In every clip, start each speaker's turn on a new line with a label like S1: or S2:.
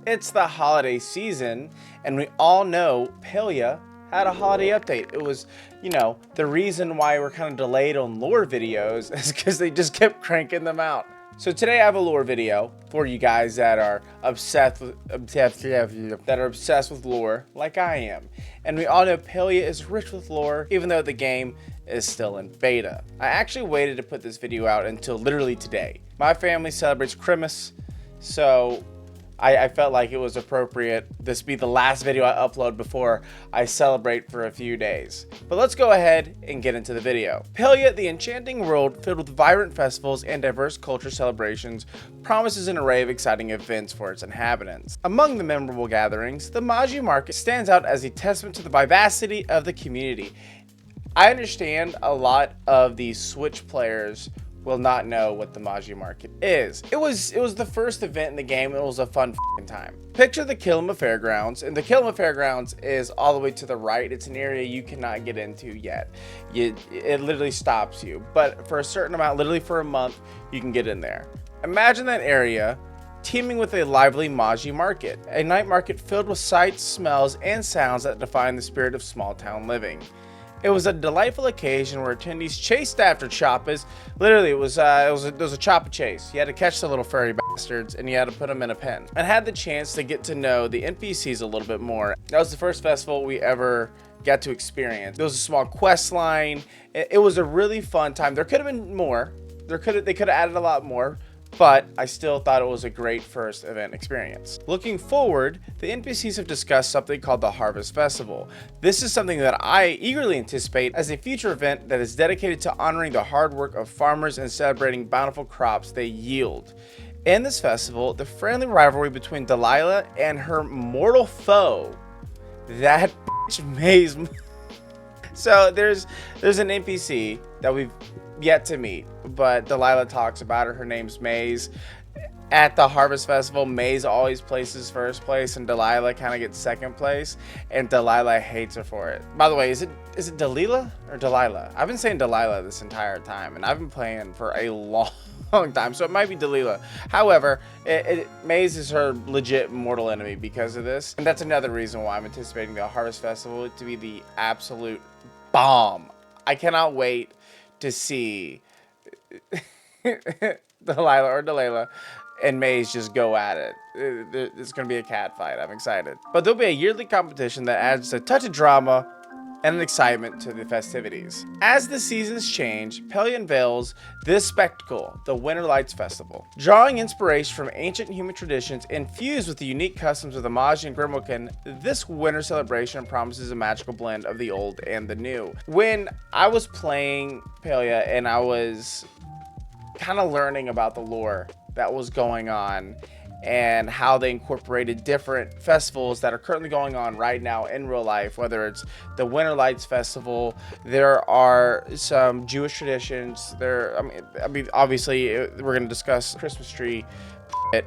S1: It's the holiday season, and we all know Palia had a holiday update. It was, the reason why we're kind of delayed on lore videos is because they just kept cranking them out. So today I have a lore video for you guys that are obsessed with lore like I am. And we all know Palia is rich with lore, even though the game is still in beta. I actually waited to put this video out until literally today. My family celebrates Christmas, so I felt like it was appropriate this be the last video I upload before I celebrate for a few days. But let's go ahead and get into the video. Palia, the enchanting world filled with vibrant festivals and diverse culture celebrations, promises an array of exciting events for its inhabitants. Among the memorable gatherings, the Maji market stands out as a testament to the vivacity of the community. I understand a lot of the Switch players will not know what the Maji market is. It was the first event in the game. It was a fun time. Picture the Kilima Fairgrounds, and the Kilima Fairgrounds is all the way to the right. It's an area you cannot get into yet. It literally stops you, but for a certain amount, literally for a month, you can get in there. Imagine that area teeming with a lively Maji market, a night market filled with sights, smells, and sounds that define the spirit of small town living. It was a delightful occasion where attendees chased after choppas. Literally, it was a choppa chase. You had to catch the little furry bastards, and you had to put them in a pen. And had the chance to get to know the NPCs a little bit more. That was the first festival we ever got to experience. There was a small quest line. It was a really fun time. There could have been more. They could have added a lot more, but I still thought it was a great first event experience. Looking forward, the NPCs have discussed something called the Harvest Festival. This is something that I eagerly anticipate as a future event that is dedicated to honoring the hard work of farmers and celebrating bountiful crops they yield. In this festival, the friendly rivalry between Delahla and her mortal foe, that bitch Maze. So there's an NPC that we've yet to meet, but Delahla talks about her. Her name's Maze. At the Harvest Festival, Maze always places first place, and Delahla kind of gets second place, and Delahla hates her for it. By the way, is it Delahla or Delahla? I've been saying Delahla this entire time, and I've been playing for a long time, so it might be Delahla. However, Maze is her legit mortal enemy because of this, and that's another reason why I'm anticipating the Harvest Festival to be the absolute bomb. I cannot wait to see Delahla and Maze just go at it. It's going to be a cat fight. I'm excited. But there'll be a yearly competition that adds a touch of drama and an excitement to the festivities. As the seasons change, Palia unveils this spectacle, the Winterlights Festival. Drawing inspiration from ancient human traditions infused with the unique customs of the Maji and Grimalkin, this winter celebration promises a magical blend of the old and the new. When I was playing Palia and I was kind of learning about the lore that was going on and how they incorporated different festivals that are currently going on right now in real life, whether it's the Winterlights Festival, there are some Jewish traditions, I mean, obviously we're going to discuss Christmas tree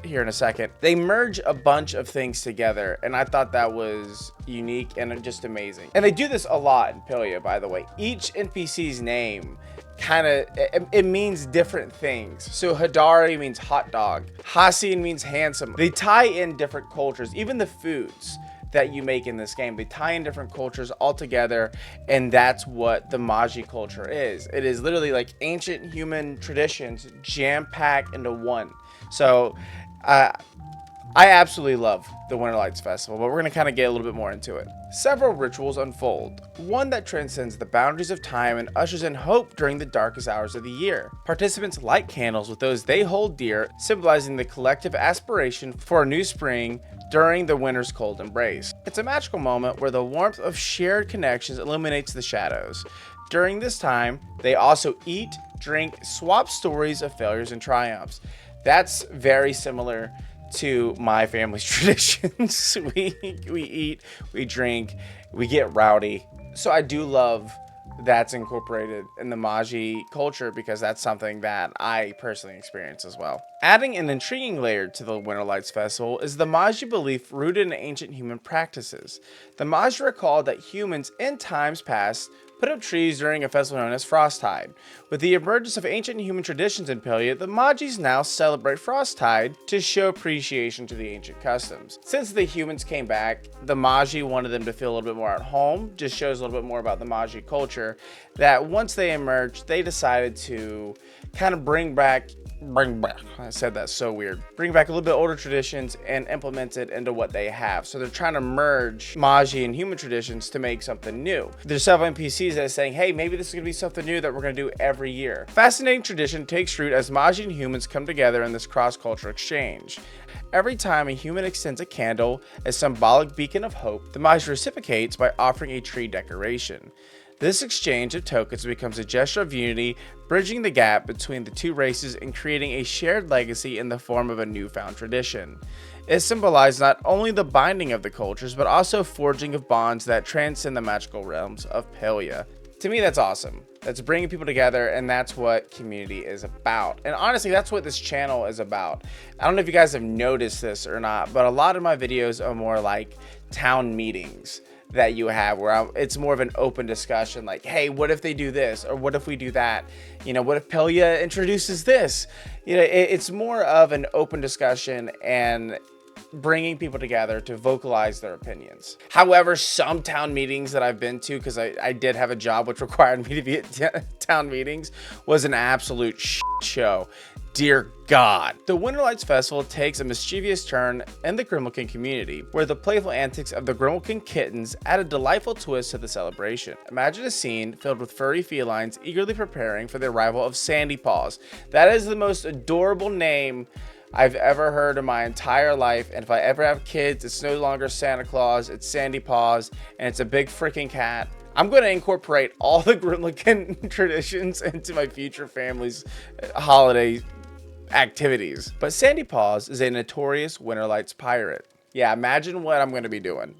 S1: here in a second. They merge a bunch of things together, and I thought that was unique and just amazing. And they do this a lot in Palia, by the way. Each NPC's name it means different things. So Hadari means hot dog. Hasin means handsome. They tie in different cultures, even the foods that you make in this game. They tie in different cultures all together, and that's what the Maji culture is. It is literally like ancient human traditions jam-packed into one. So I absolutely love the Winterlights Festival, but we're going to kind of get a little bit more into it. Several rituals unfold, one that transcends the boundaries of time and ushers in hope during the darkest hours of the year. Participants light candles with those they hold dear, symbolizing the collective aspiration for a new spring during the winter's cold embrace. It's a magical moment where the warmth of shared connections illuminates the shadows. During this time, they also eat, drink, swap stories of failures and triumphs. That's very similar to my family's traditions. We eat, we drink, we get rowdy. So I do love that's incorporated in the Maji culture because that's something that I personally experience as well. Adding an intriguing layer to the Winterlights Festival is the Maji belief rooted in ancient human practices. The Maji recall that humans in times past put up trees during a festival known as Frosttide. With the emergence of ancient human traditions in Palia, the Majis now celebrate Frosttide to show appreciation to the ancient customs. Since the humans came back, the Maji wanted them to feel a little bit more at home. Just shows a little bit more about the Maji culture, that once they emerged, they decided to kind of bring back, I said that so weird, bring back a little bit older traditions and implement it into what they have. So they're trying to merge Maji and human traditions to make something new. There's several NPCs that are saying, hey, maybe this is gonna be something new that we're gonna do every year. Fascinating tradition takes root as Maji and humans come together in this cross-cultural exchange. Every time a human extends a candle, a symbolic beacon of hope, the Maji reciprocates by offering a tree decoration. This exchange of tokens becomes a gesture of unity, bridging the gap between the two races and creating a shared legacy in the form of a newfound tradition. It symbolizes not only the binding of the cultures, but also forging of bonds that transcend the magical realms of Palia. To me, that's awesome. That's bringing people together, and that's what community is about. And honestly, that's what this channel is about. I don't know if you guys have noticed this or not, but a lot of my videos are more like town meetings that you have, where it's more of an open discussion, like, hey, what if they do this, or what if we do that, you know, what if Palia introduces this, you know, it's more of an open discussion and bringing people together to vocalize their opinions. However, some town meetings that I've been to, because I did have a job which required me to be at town meetings, was an absolute show. Dear God. The Winterlights Festival takes a mischievous turn in the Grimalkin community, where the playful antics of the Grimalkin kittens add a delightful twist to the celebration. Imagine a scene filled with furry felines eagerly preparing for the arrival of Sandy Paws. That is the most adorable name I've ever heard in my entire life, and if I ever have kids, it's no longer Santa Claus, it's Sandy Paws, and it's a big freaking cat. I'm going to incorporate all the Grimalkin traditions into my future family's holiday activities. But Sandy Paws is a notorious Winterlights pirate. Yeah, imagine what I'm going to be doing.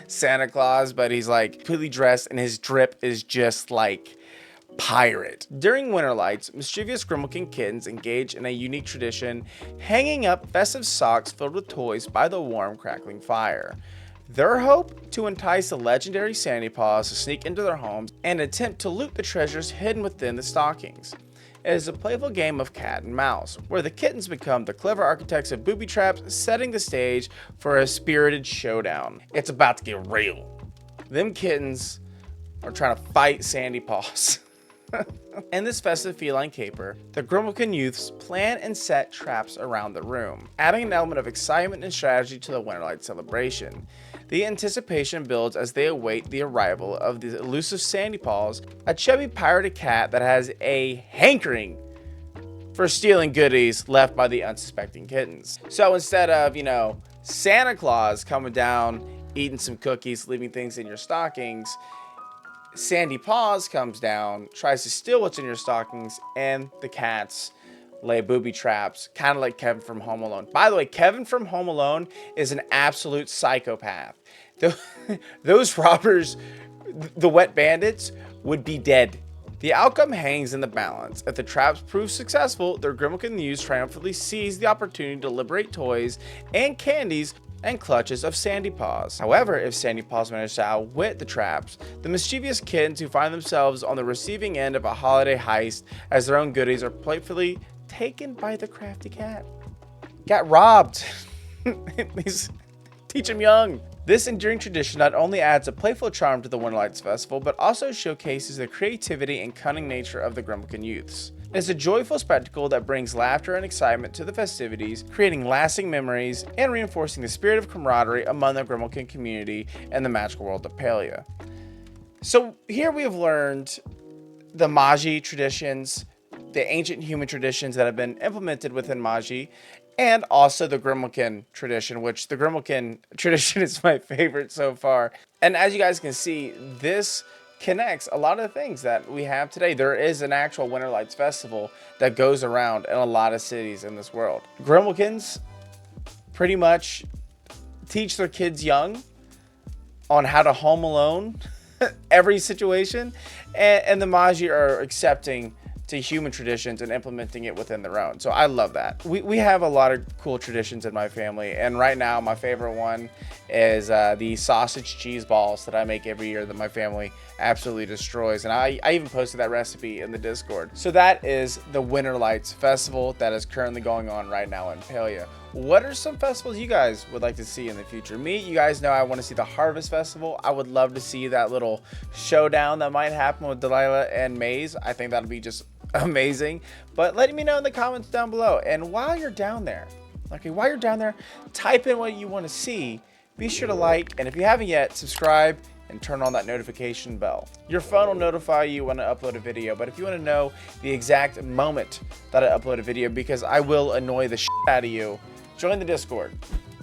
S1: Santa Claus, but he's like completely dressed and his drip is just like pirate. During Winterlights, mischievous Grimalkin kittens engage in a unique tradition, hanging up festive socks filled with toys by the warm, crackling fire. Their hope? To entice the legendary Sandy Paws to sneak into their homes and attempt to loot the treasures hidden within the stockings. It is a playful game of cat and mouse, where the kittens become the clever architects of booby traps, setting the stage for a spirited showdown. It's about to get real. Them kittens are trying to fight Sandy Paws. In this festive feline caper, the Grimalkin youths plan and set traps around the room, adding an element of excitement and strategy to the Winterlight celebration. The anticipation builds as they await the arrival of the elusive Sandy Paws, a chubby pirated cat that has a hankering for stealing goodies left by the unsuspecting kittens. So instead of, you know, Santa Claus coming down, eating some cookies, leaving things in your stockings, Sandy Paws comes down, tries to steal what's in your stockings, and the cats lay booby traps, kind of like Kevin from Home Alone. By the way, Kevin from Home Alone is an absolute psychopath. Those robbers, the wet bandits, would be dead. The outcome hangs in the balance. If the traps prove successful, the Grimalkin youths triumphantly seize the opportunity to liberate toys and candies and clutches of Sandy Paws. However, if Sandy Paws manage to outwit the traps, the mischievous kittens who find themselves on the receiving end of a holiday heist as their own goodies are playfully taken by the crafty cat. Got robbed. Teach them young. This enduring tradition not only adds a playful charm to the Winterlights Festival, but also showcases the creativity and cunning nature of the Grimalkin youths. It's a joyful spectacle that brings laughter and excitement to the festivities, creating lasting memories and reinforcing the spirit of camaraderie among the Grimalkin community and the magical world of Palia. So here we have learned the Maji traditions, the ancient human traditions that have been implemented within Maji, and also the Grimalkin tradition, which the Grimalkin tradition is my favorite so far. And as you guys can see, this connects a lot of the things that we have today. There is an actual Winterlights Festival that goes around in a lot of cities in this world. Grimalkins pretty much teach their kids young on how to home alone every situation, and the Maji are accepting to human traditions and implementing it within their own. So I love that. We have a lot of cool traditions in my family, and right now my favorite one is the sausage cheese balls that I make every year that my family absolutely destroys, and I even posted that recipe in the Discord. So that is the Winterlights Festival that is currently going on right now in Palia. What are some festivals you guys would like to see in the future? Me, you guys know I want to see the Harvest Festival. I would love to see that little showdown that might happen with Delahla and Maze. I think that'll be just amazing. But let me know in the comments down below. And while you're down there, type in what you want to see. Be sure to like, and if you haven't yet, subscribe and turn on that notification bell. Your phone will notify you when I upload a video, but if you want to know the exact moment that I upload a video, because I will annoy the shit out of you, join the Discord.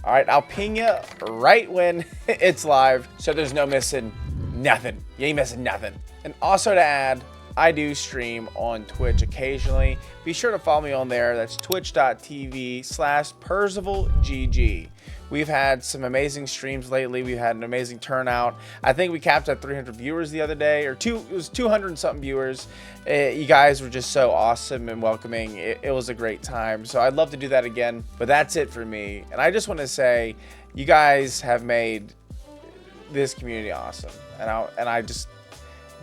S1: All right, I'll ping you right when it's live, so there's no missing nothing. You ain't missing nothing. And also to add, I do stream on Twitch occasionally. Be sure to follow me on there. That's twitch.tv/PerzivalGG. We've had some amazing streams lately. We've had an amazing turnout. I think we capped at 300 viewers the other day, it was 200 and something viewers. You guys were just so awesome and welcoming. It was a great time. So I'd love to do that again, but that's it for me. And I just want to say, you guys have made this community awesome. And I just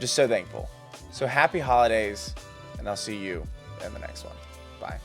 S1: so thankful. So happy holidays, and I'll see you in the next one. Bye.